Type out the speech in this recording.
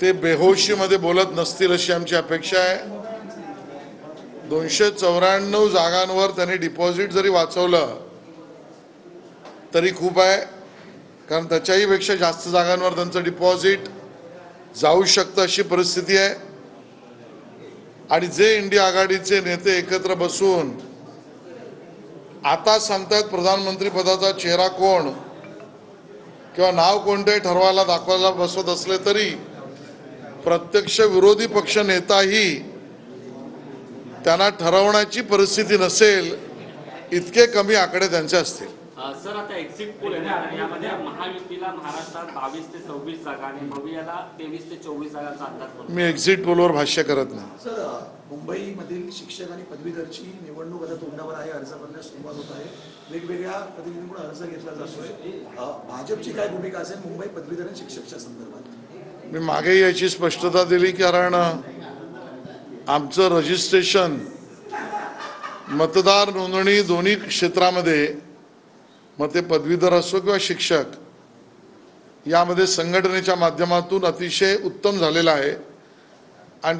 ते बेहोशीमध्ये बोलत नसतील अशी आमची अपेक्षा आहे। 294 जागांवर त्यांनी डिपॉझिट जरी वाचवलं तरी खूप आहे, कारण त्याच्याही पेक्षा जास्त जागांवर त्यांचं डिपॉझिट जाऊ शकतं अशी परिस्थिती आहे। आणि जे इंडिया आघाडीचे नेते एकत्र बसून आता सांगतात प्रधानमंत्री पदाचा चेहरा कोण किंवा नाव कोणते ठरवायला दाखवायला बसवत असले तरी प्रत्यक्ष विरोधी पक्ष नेताही त्यांना ठरवण्याची परिस्थिती नसेल इतके कमी आकडे त्यांचे असतील। सर, आता एक्झिट पोल आहे ना, यामध्ये महायुतीला महाराष्ट्रात 22 ते 26 जागा आणि भवियाला 23 ते 24 जागांचा अंदाज। मी एक्झिट पोलवर भाष्य करत नाही। सर, मुंबईमधील शिक्षक आणि पदवीधरची निवडणूक आता तोंडावर आहे, अर्ज करण्यास सुरुवात होत आहे, वेगवेगळ्या प्रतिनिधींकडून अर्ज घेतला जातोय। भाजपची काय भूमिका असेल मुंबई पदवीधर आणि शिक्षकच्या संदर्भात? मी मागे याची स्पष्टता दिली, कारण आमचं रजिस्ट्रेशन मतदार नोंदणी दोन्ही क्षेत्रामध्ये, मग ते पदवीधर असो किंवा शिक्षक, यामध्ये संघटनेच्या माध्यमातून अतिशय उत्तम झालेला आहे। आणि